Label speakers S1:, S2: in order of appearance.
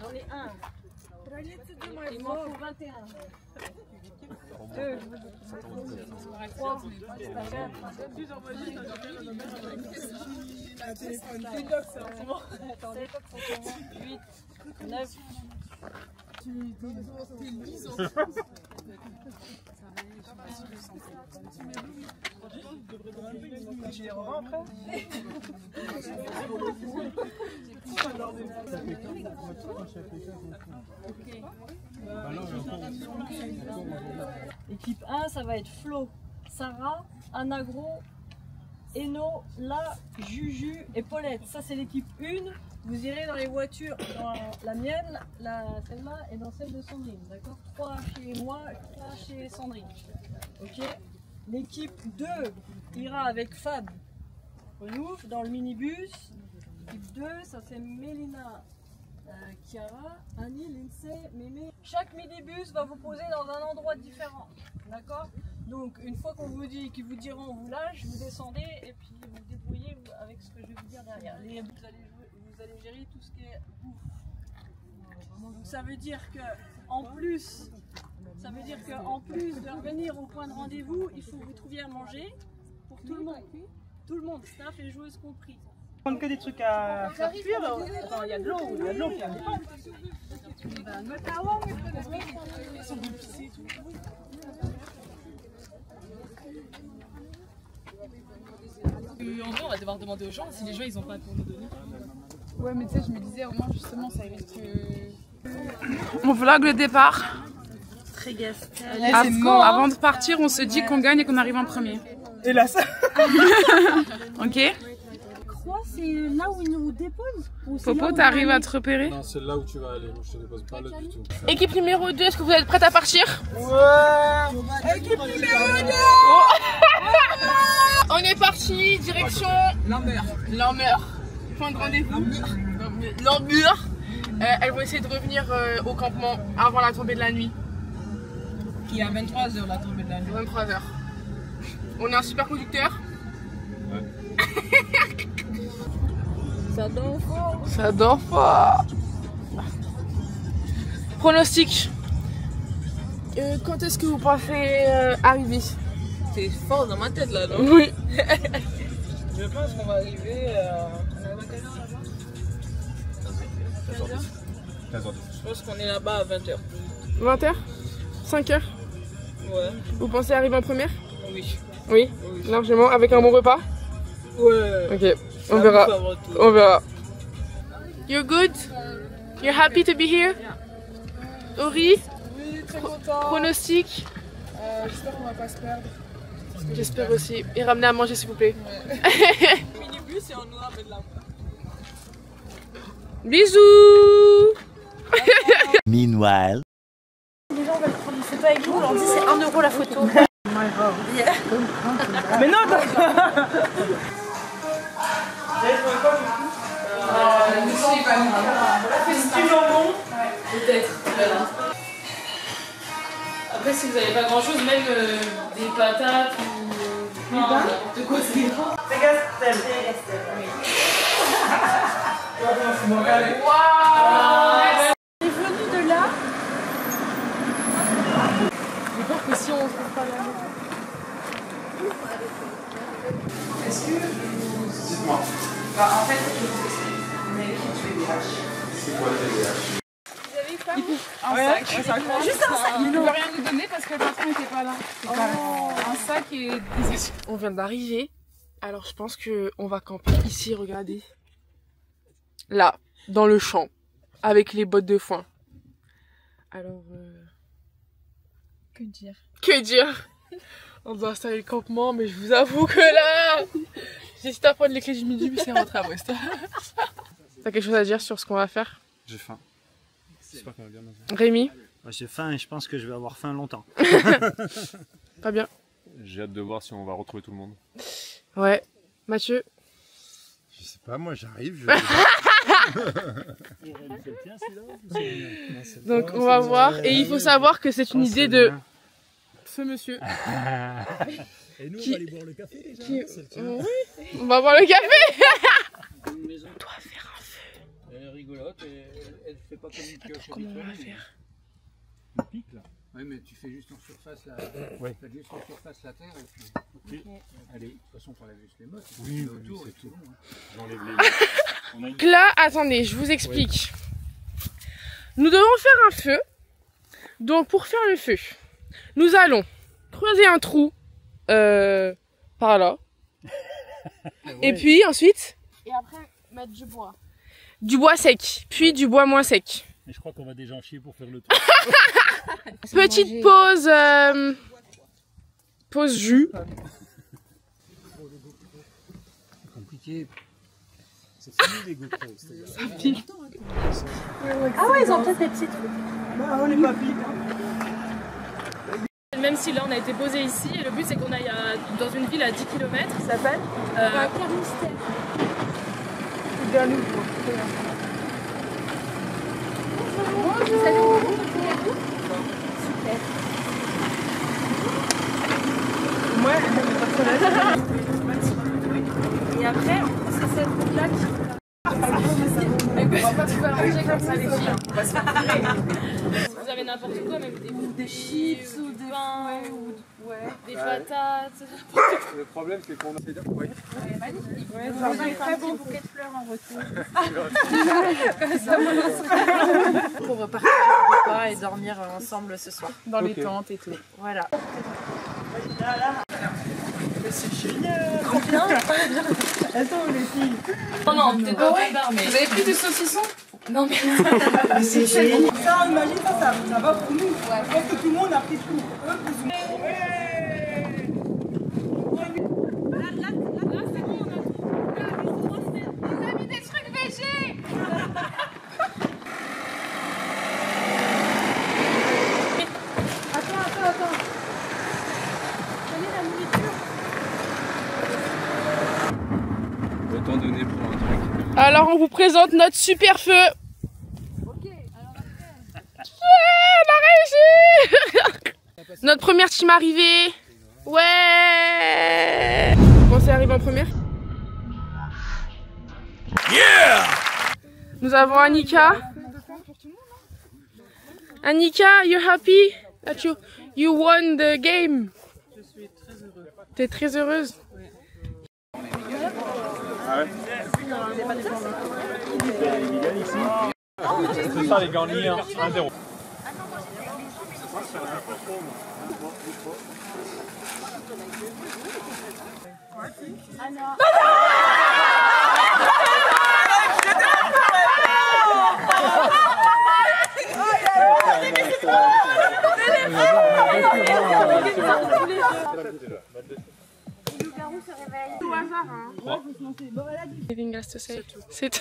S1: J'en ai un. Il m'en faut 21. 2, 3, 8, 9. Équipe 1, ça va être Flo, Sarah, Anagro, Eno, La, Juju et Paulette. Ça c'est l'équipe 1. Vous irez dans les voitures, dans la mienne, celle-là et dans celle de Sandrine. D'accord? 3 chez moi, 3 chez Sandrine. Ok? L'équipe 2 ira avec Fab, Renouf, dans le minibus. L'équipe 2, ça c'est Mélina, Chiara, Annie, Lindsay, Mémé. Chaque minibus va vous poser dans un endroit différent. D'accord? Donc une fois qu'on vous dit, qu'ils vous diront on vous lâche, vous descendez et puis vous vous débrouillez avec ce que je vais vous dire derrière. Vous allez gérer tout ce qui est bouffe. Donc ça veut dire que en plus de revenir au point de rendez-vous, il faut que vous trouviez à manger pour tout le monde. Tout le monde, staff et joueuses compris.
S2: Prendre que des trucs à faire cuire. Attends, il y a de l'eau qui arrive.
S3: En vrai, on va devoir demander aux gens si les gens ils ont pas pour nous donner.
S4: Ouais, mais tu sais, je me disais, au moins justement, ça évite que.
S5: On vlog le départ. Avant de partir, on se dit qu'on gagne et qu'on arrive en premier.
S2: Et là, ça.
S5: Ok.
S1: C'est là où ils nous déposent.
S5: Popo, t'arrives à te repérer?
S6: Non, c'est là où tu vas aller. Moi, je te dépose pas là du tout.
S5: Équipe numéro 2, est-ce que vous êtes prête à partir?
S2: Ouais. Équipe numéro 2.
S5: On est parti, direction Lambert. Point de rendez-vous. Lambert. Elles vont essayer de revenir au campement avant la tombée de la nuit.
S3: Qui est à 23h la tombée de la nuit.
S5: 23h. On est un super conducteur. Ça dort fort. Pronostic. Quand est-ce que vous pensez arriver?
S3: C'est fort dans ma tête là, non?
S5: Oui.
S3: Je pense qu'on va arriver à quelle heure?
S6: 15h.
S3: Je pense qu'on est là-bas à 20h.
S5: 20h? 5h?
S3: Ouais.
S5: Vous pensez arriver en première?
S3: Oui.
S5: Oui, largement, avec un bon repas?
S3: Ouais.
S5: Ok, on verra. On verra. You're good? You're happy to be here? Ori?
S4: Oui, très content.
S5: Pronostic?
S4: J'espère qu'on va pas se perdre.
S5: J'espère aussi. Et ramener à manger s'il vous plaît.
S3: Minibus et on nous ramène là.
S5: Bisous.
S7: Meanwhile.
S1: Les gens veulent prendre une photo avec vous, on leur dit c'est 1 € la photo.
S2: Mais non,
S3: Peut-être. Voilà. Après, si vous n'avez pas grand chose, même des patates ou n'importe quoi, c'est grave.
S2: c'est Gastel.
S5: Waouh.
S1: On est venu de là.
S5: J'ai peur que si on ne trouve pas la maison.
S6: Est-ce que... Dites-moi.
S3: Bah, en fait, je vous explique. On est l'équipe du VDH.
S6: C'est quoi le TDH?
S4: Un sac.
S5: Juste un sac.
S4: Il ne veut rien nous donner parce que le patron n'était pas là. Un sac et des œufs.
S5: On vient d'arriver. Alors je pense qu'on va camper ici, regardez. Là, dans le champ. Avec les bottes de foin. Alors...
S4: Que dire?
S5: Que dire? On doit installer le campement, mais je vous avoue que là... J'hésite à prendre les clés du minibus et rentrer à Brest. T'as quelque chose à dire sur ce qu'on va faire?
S6: J'ai faim. J'espère qu'on va bien manger.
S5: Rémi?
S7: J'ai faim et je pense que je vais avoir faim longtemps.
S5: Pas bien?
S6: J'ai hâte de voir si on va retrouver tout le monde.
S5: Ouais. Mathieu?
S6: Je sais pas, moi j'arrive.
S5: Donc on va voir. Et il faut savoir que c'est une idée de ce monsieur.
S7: Et nous,
S5: Qui-
S7: on va aller boire le café déjà.
S5: Oui, on va boire le café. On doit faire un feu.
S8: est rigolote et elle fait pas comme une pioche.
S5: Comment on va faire?
S8: Une pique là. Oui, mais tu fais juste en surface la, fais juste en surface la terre et puis. Allez, de toute façon, on enlève juste les mottes.
S6: Oui,
S8: autour
S6: c'est
S8: et tout.
S6: J'enlève les.
S5: Donc là, attendez, je vous explique. Nous devons faire un feu. Donc pour faire le feu, nous allons creuser un trou par là. Et puis ensuite... Et après mettre du bois. Du bois sec, puis du bois moins sec.
S7: Mais je crois qu'on va déjà en chier pour faire le truc.
S5: Petite pause... pause jus.
S7: C'est compliqué. C'est fini les GoPros.
S1: Ah ouais, ils ont peut-être des petits trucs.
S2: On est pas vite.
S3: Même si là on a été posé ici, et le but c'est qu'on aille dans une ville à 10 km.
S1: Ça s'appelle
S3: Carmistère.
S1: Et après, c'est cette route-là qui...
S3: On va pas tout manger comme ça les filles. On va se faire tirer. Si vous avez n'importe quoi, même des chips ou des pains, des patates.
S6: Le problème, c'est qu'on a fait. Ouais.
S4: C'est très bon bouquet de fleurs en retour.
S1: Pour repartir au repas et dormir ensemble ce soir.
S4: Dans les tentes et tout.
S1: Voilà.
S2: C'est génial. Trop bien. Attends les filles.
S3: Non, non, peut-être pas au bar, mais.
S4: Vous avez pris du saucisson?
S3: Non, mais.
S2: C'est génial. Ça, imagine ça va pour nous. Je pense que tout le monde a pris tout. Eux, plus ou moins.
S6: Autant donner pour un truc.
S5: Alors on vous présente notre super feu. Ok, alors on a réussi. Notre première team arrivée. Ouais. Bon, c'est arrivé en première. Yeah. Nous avons Annika. Annika, you happy that you won the game?
S4: Je suis très heureuse.
S5: T'es très heureuse?
S6: Ah ouais. C'est ça les gars, on y est 1-0.
S5: Anything else to say? C'est tout.